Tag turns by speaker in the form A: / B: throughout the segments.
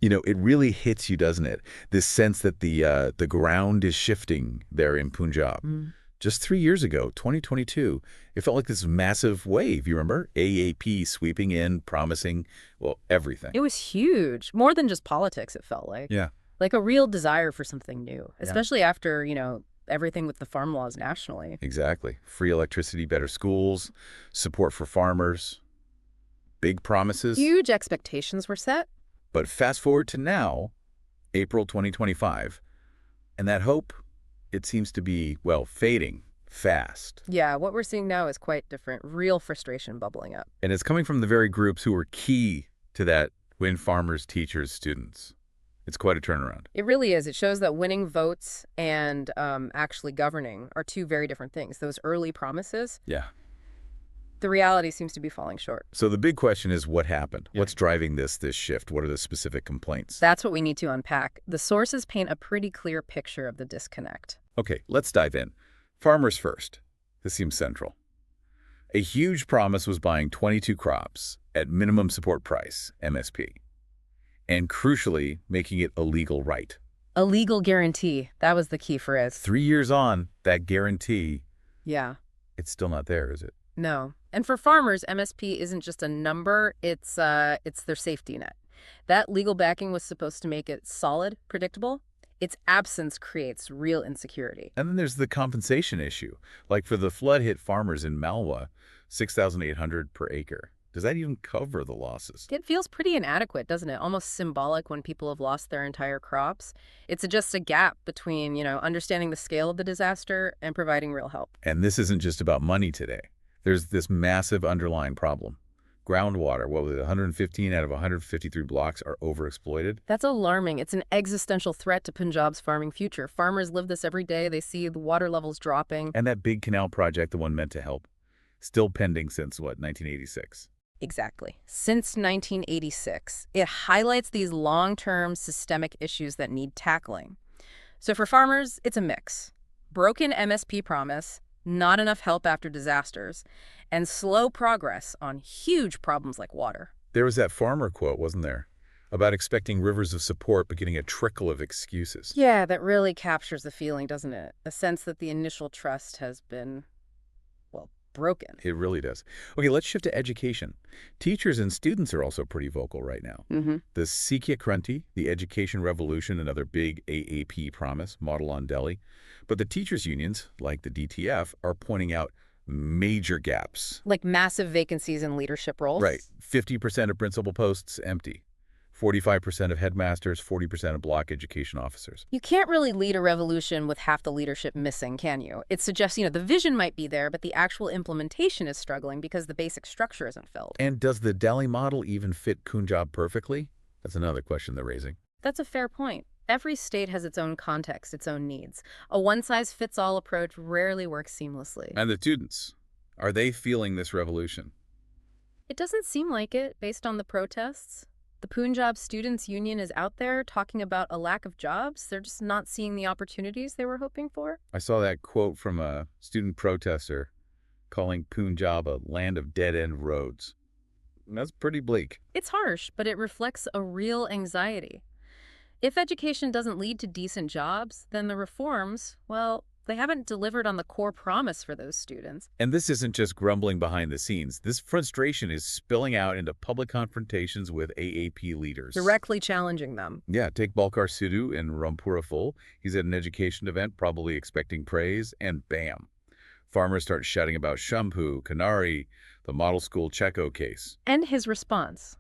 A: It really hits you, doesn't it? This sense that the ground is shifting there in Punjab.
B: Mm.
A: Just 3 years ago, 2022, it felt like this massive wave, you remember? AAP sweeping in, promising, well, everything.
B: It was huge. More than just politics, it felt like.
A: Yeah,
B: Like a real desire for something new,
A: yeah.
B: especially after, everything with the farm laws nationally.
A: Exactly. Free electricity, better schools, support for farmers, big promises.
B: Huge expectations were set.
A: But fast forward to now, April 2025, and that hope, it seems to be, well, fading fast.
B: Yeah, what we're seeing now is quite different. Real frustration bubbling up.
A: And it's coming from the very groups who were key to that win farmers, teachers, students. It's quite a turnaround.
B: It really is. It shows that winning votes and actually governing are two very different things. Those early promises,
A: Yeah.
B: the reality seems to be falling short.
A: So the big question is what happened? What's driving this shift? What are the specific complaints?
B: That's what we need to unpack. The sources paint a pretty clear picture of the disconnect.
A: Okay, let's dive in. Farmers first. This seems central. A huge promise was buying 22 crops at minimum support price, MSP, and crucially, making it a legal right.
B: A legal guarantee. That was the key phrase.
A: 3 years on, that guarantee,
B: Yeah.
A: it's still not there, is it?
B: No. And for farmers, MSP isn't just a number, it's their safety net. That legal backing was supposed to make it solid, predictable. Its absence creates real insecurity.
A: And then there's the compensation issue. Like for the flood-hit farmers in Malwa, $6,800 per acre. Does that even cover the losses?
B: It feels pretty inadequate, doesn't it? Almost symbolic when people have lost their entire crops. It's just a gap between, understanding the scale of the disaster and providing real help.
A: And this isn't just about money today. There's this massive underlying problem. Groundwater, what was it, 115 out of 153 blocks are overexploited?
B: That's alarming. It's an existential threat to Punjab's farming future. Farmers live this every day. They see the water levels dropping.
A: And that big canal project, the one meant to help, still pending since, 1986?
B: Exactly. Since 1986, it highlights these long-term systemic issues that need tackling. So for farmers, it's a mix. Broken MSP promise, not enough help after disasters, and slow progress on huge problems like water.
A: There was that farmer quote, wasn't there? About expecting rivers of support but getting a trickle of excuses.
B: Yeah, that really captures the feeling, doesn't it? A sense that the initial trust has been, well, broken.
A: It really does. Okay, let's shift to education. Teachers and students are also pretty vocal right now.
B: Mm-hmm.
A: The Sikya Kranti, the Education Revolution, another big AAP promise, model on Delhi. But the teachers' unions, like the DTF, are pointing out major gaps.
B: Like massive vacancies in leadership roles?
A: Right. 50% of principal posts empty. 45% of headmasters, 40% of block education officers.
B: You can't really lead a revolution with half the leadership missing, can you? It suggests, the vision might be there, but the actual implementation is struggling because the basic structure isn't filled.
A: And does the Delhi model even fit Punjab perfectly? That's another question they're raising.
B: That's a fair point. Every state has its own context, its own needs. A one-size-fits-all approach rarely works seamlessly.
A: And the students, are they feeling this revolution?
B: It doesn't seem like it, based on the protests. The Punjab Students' Union is out there talking about a lack of jobs. They're just not seeing the opportunities they were hoping for.
A: I saw that quote from a student protester calling Punjab a land of dead-end roads. And that's pretty bleak.
B: It's harsh, but it reflects a real anxiety. If education doesn't lead to decent jobs, then the reforms, well, they haven't delivered on the core promise for those students.
A: And this isn't just grumbling behind the scenes. This frustration is spilling out into public confrontations with AAP leaders.
B: Directly challenging them.
A: Yeah, take Balkar Sidhu in Rampura Full. He's at an education event, probably expecting praise, and bam. Farmers start shouting about Shambhu, Kanari, the model school Cheko case.
B: And his response,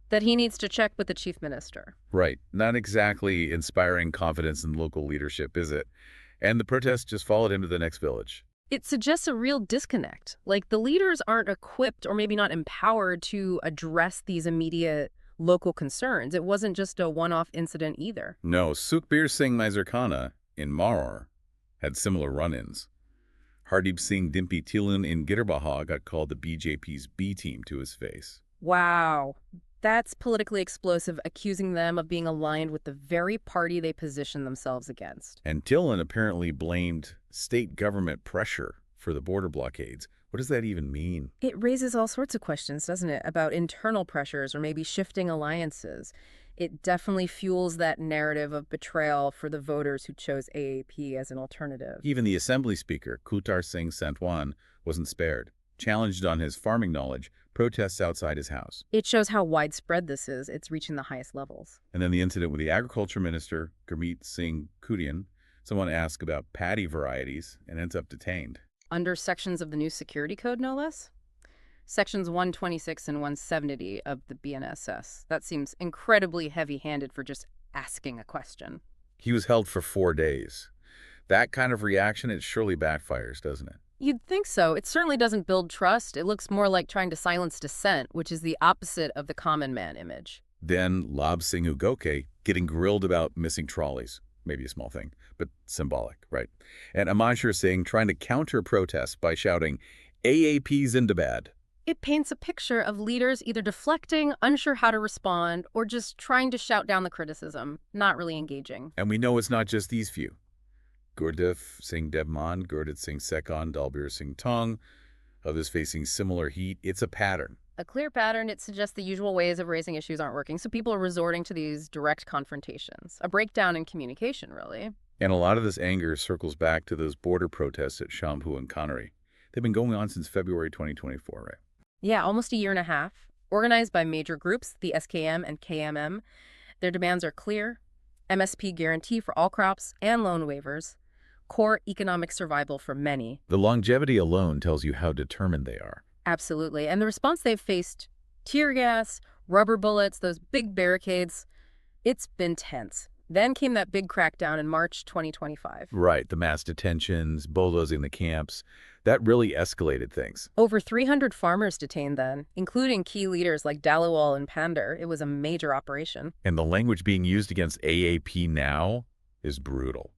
B: that he needs to check with the chief minister.
A: Right. Not exactly inspiring confidence in local leadership, is it? And the protest just followed him to the next village.
B: It suggests a real disconnect. Like the leaders aren't equipped or maybe not empowered to address these immediate local concerns. It wasn't just a one-off incident either.
A: No, Sukhbir Singh Maizarkhana in Maror had similar run-ins. Hardeep Singh Dimpy Tilun in Gitarbaha got called the BJP's B team to his face.
B: Wow. That's politically explosive, accusing them of being aligned with the very party they position themselves against.
A: And Tillen apparently blamed state government pressure for the border blockades. What does that even mean?
B: It raises all sorts of questions, doesn't it, about internal pressures or maybe shifting alliances. It definitely fuels that narrative of betrayal for the voters who chose AAP as an alternative.
A: Even the Assembly Speaker, Kutar Singh Santwan, wasn't spared. Challenged on his farming knowledge, protests outside his house.
B: It shows how widespread this is. It's reaching the highest levels.
A: And then the incident with the Agriculture Minister, Gurmeet Singh Kudian. Someone asks about paddy varieties and ends up detained.
B: Under sections of the new security code, no less? Sections 126 and 170 of the BNSS. That seems incredibly heavy-handed for just asking a question.
A: He was held for 4 days. That kind of reaction, it surely backfires, doesn't it?
B: You'd think so. It certainly doesn't build trust. It looks more like trying to silence dissent, which is the opposite of the common man image.
A: Then Lab Singh Ugoke getting grilled about missing trolleys. Maybe a small thing, but symbolic, right? And Amanshir Singh trying to counter protests by shouting, AAP Zindabad.
B: It paints a picture of leaders either deflecting, unsure how to respond, or just trying to shout down the criticism, not really engaging.
A: And we know it's not just these few. Gurdev Singh Devman, Gurdev Singh Sekon, Dalbir Singh Tong, others facing similar heat. It's a pattern.
B: A clear pattern. It suggests the usual ways of raising issues aren't working, so people are resorting to these direct confrontations. A breakdown in communication, really.
A: And a lot of this anger circles back to those border protests at Shambhu and Kanhari. They've been going on since February 2024, right?
B: Yeah, almost a year and a half. Organized by major groups, the SKM and KMM. Their demands are clear. MSP guarantee for all crops and loan waivers. Core economic survival for many.
A: The longevity alone tells you how determined they are.
B: Absolutely. And the response they've faced, tear gas, rubber bullets, those big barricades, it's been tense. Then came that big crackdown in March 2025.
A: Right, the mass detentions, bulldozing the camps. That really escalated things.
B: Over 300 farmers detained then, including key leaders like Dhaliwal and Pander. It was a major operation.
A: And the language being used against AAP now is brutal.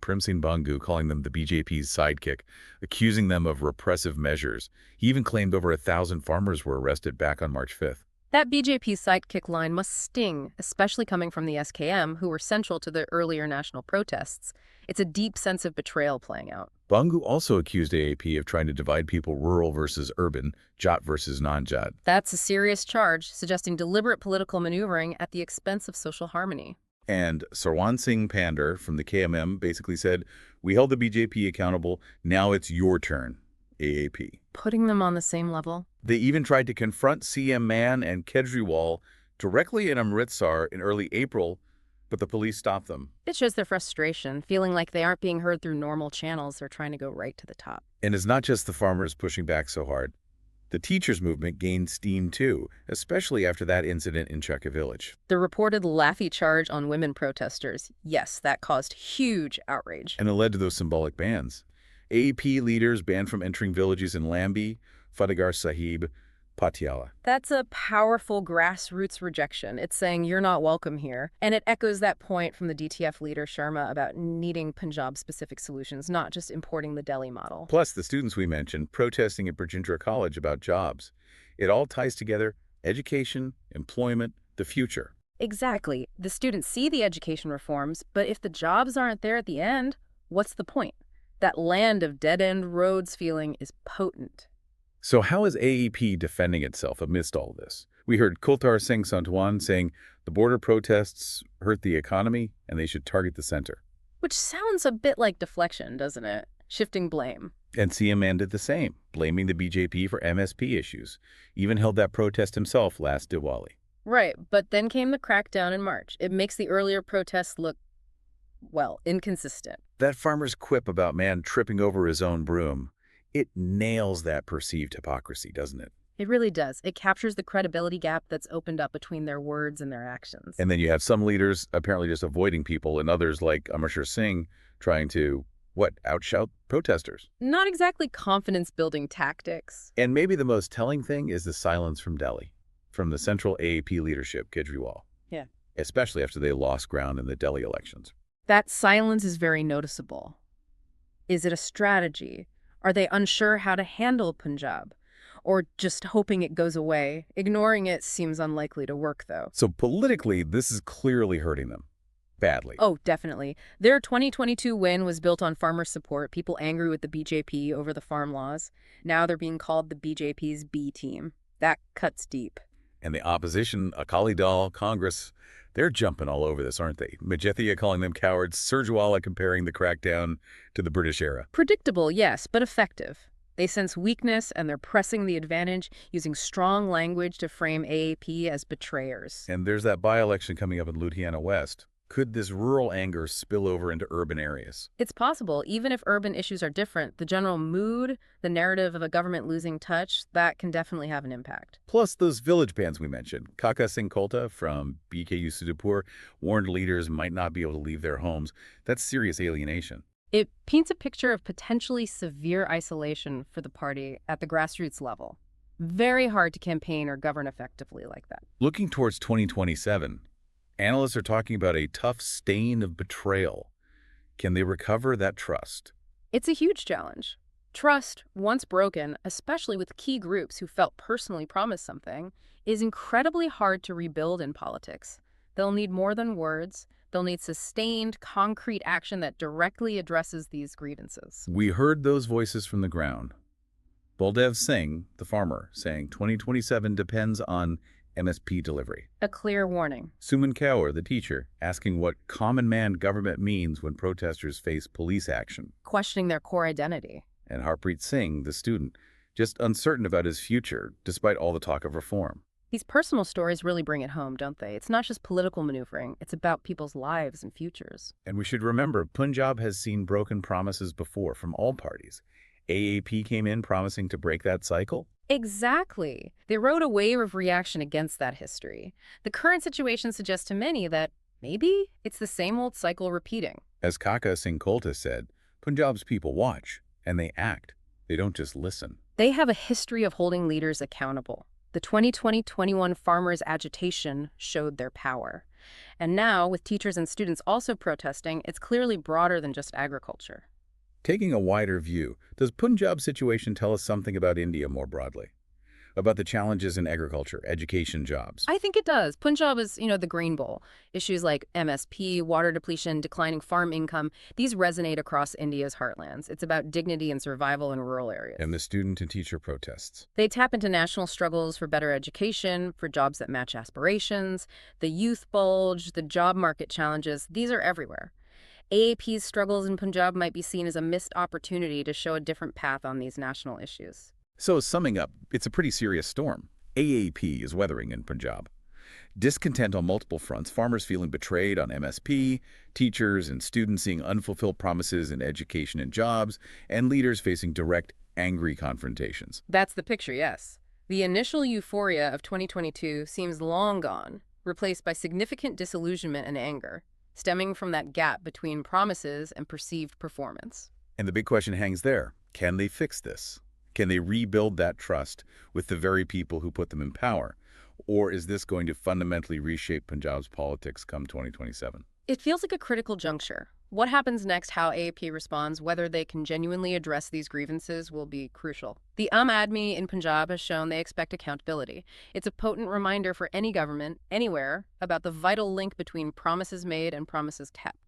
A: Prem Singh Bangu calling them the BJP's sidekick, accusing them of repressive measures. He even claimed over 1,000 farmers were arrested back on March 5th.
B: That BJP sidekick line must sting, especially coming from the SKM, who were central to the earlier national protests. It's a deep sense of betrayal playing out.
A: Bangu also accused AAP of trying to divide people rural versus urban, Jat versus non-Jat.
B: That's a serious charge, suggesting deliberate political maneuvering at the expense of social harmony.
A: And Sarwan Singh Pander from the KMM basically said, we held the BJP accountable, now it's your turn, AAP.
B: Putting them on the same level.
A: They even tried to confront CM Mann and Kejriwal directly in Amritsar in early April, but the police stopped them.
B: It shows their frustration, feeling like they aren't being heard through normal channels. They're trying to go right to the top.
A: And it's not just the farmers pushing back so hard. The teachers' movement gained steam too, especially after that incident in Chakka village.
B: The reported laffy charge on women protesters, yes, that caused huge outrage.
A: And it led to those symbolic bans. AAP leaders banned from entering villages in Lambi, Fatehgarh Sahib, Patiala.
B: That's a powerful grassroots rejection. It's saying you're not welcome here. And it echoes that point from the DTF leader Sharma about needing Punjab-specific solutions, not just importing the Delhi model.
A: Plus, the students we mentioned protesting at Bajindra College about jobs. It all ties together: education, employment, the future.
B: Exactly. The students see the education reforms, but if the jobs aren't there at the end, what's the point? That land of dead-end roads feeling is potent.
A: So how is AAP defending itself amidst all this? We heard Kultar Singh Santwan saying the border protests hurt the economy and they should target the center.
B: Which sounds a bit like deflection, doesn't it? Shifting blame.
A: And CM Mann did the same, blaming the BJP for MSP issues. Even held that protest himself last Diwali.
B: Right, but then came the crackdown in March. It makes the earlier protests look, well, inconsistent.
A: That farmer's quip about Mann tripping over his own broom, it nails that perceived hypocrisy, doesn't it?
B: It really does. It captures the credibility gap that's opened up between their words and their actions.
A: And then you have some leaders apparently just avoiding people and others like Amanshir Singh trying to, outshout protesters.
B: Not exactly confidence-building tactics.
A: And maybe the most telling thing is the silence from Delhi, from the central AAP leadership, Kejriwal.
B: Yeah.
A: Especially after they lost ground in the Delhi elections.
B: That silence is very noticeable. Is it a strategy? Are they unsure how to handle Punjab? Or just hoping it goes away? Ignoring it seems unlikely to work, though.
A: So politically, this is clearly hurting them. Badly.
B: Oh, definitely. Their 2022 win was built on farmer support, people angry with the BJP over the farm laws. Now they're being called the BJP's B team. That cuts deep.
A: And the opposition, Akali Dal, Congress, They're jumping all over this, aren't they? Majetia calling them cowards, Surjwala comparing the crackdown to the British era.
B: Predictable, yes, but effective. They sense weakness and they're pressing the advantage, using strong language to frame AAP as betrayers.
A: And there's that by-election coming up in Ludhiana West. Could this rural anger spill over into urban areas?
B: It's possible, even if urban issues are different, the general mood, the narrative of a government losing touch, that can definitely have an impact.
A: Plus those village bans we mentioned. Kaka Singh Kolta from BKU Sudipur warned leaders might not be able to leave their homes. That's serious alienation.
B: It paints a picture of potentially severe isolation for the party at the grassroots level. Very hard to campaign or govern effectively like that.
A: Looking towards 2027, analysts are talking about a tough stain of betrayal. Can they recover that trust?
B: It's a huge challenge. Trust, once broken, especially with key groups who felt personally promised something, is incredibly hard to rebuild in politics. They'll need more than words. They'll need sustained, concrete action that directly addresses these grievances.
A: We heard those voices from the ground. Baldev Singh, the farmer, saying 2027 depends on MSP delivery.
B: A clear warning.
A: Suman Kaur, the teacher, asking what common man government means when protesters face police action.
B: Questioning their core identity.
A: And Harpreet Singh, the student, just uncertain about his future despite all the talk of reform.
B: These personal stories really bring it home, don't they? It's not just political maneuvering, it's about people's lives and futures.
A: And we should remember, Punjab has seen broken promises before from all parties. AAP came in promising to break that cycle.
B: Exactly. They rode a wave of reaction against that history. The current situation suggests to many that maybe it's the same old cycle repeating.
A: As Kaka Singh Kolta said, Punjab's people watch, and they act. They don't just listen.
B: They have a history of holding leaders accountable. The 2020-21 farmers' agitation showed their power. And now, with teachers and students also protesting, it's clearly broader than just agriculture.
A: Taking a wider view, does Punjab's situation tell us something about India more broadly? About the challenges in agriculture, education, jobs?
B: I think it does. Punjab is, the Green Bowl. Issues like MSP, water depletion, declining farm income, these resonate across India's heartlands. It's about dignity and survival in rural areas.
A: And the student and teacher protests.
B: They tap into national struggles for better education, for jobs that match aspirations, the youth bulge, the job market challenges. These are everywhere. AAP's struggles in Punjab might be seen as a missed opportunity to show a different path on these national issues.
A: So summing up, it's a pretty serious storm. AAP is weathering in Punjab. Discontent on multiple fronts, farmers feeling betrayed on MSP, teachers and students seeing unfulfilled promises in education and jobs, and leaders facing direct, angry confrontations.
B: That's the picture, yes. The initial euphoria of 2022 seems long gone, replaced by significant disillusionment and anger, stemming from that gap between promises and perceived performance.
A: And the big question hangs there. Can they fix this? Can they rebuild that trust with the very people who put them in power? Or is this going to fundamentally reshape Punjab's politics come 2027?
B: It feels like a critical juncture. What happens next, how AAP responds, whether they can genuinely address these grievances will be crucial. The Aam Aadmi in Punjab has shown they expect accountability. It's a potent reminder for any government, anywhere, about the vital link between promises made and promises kept.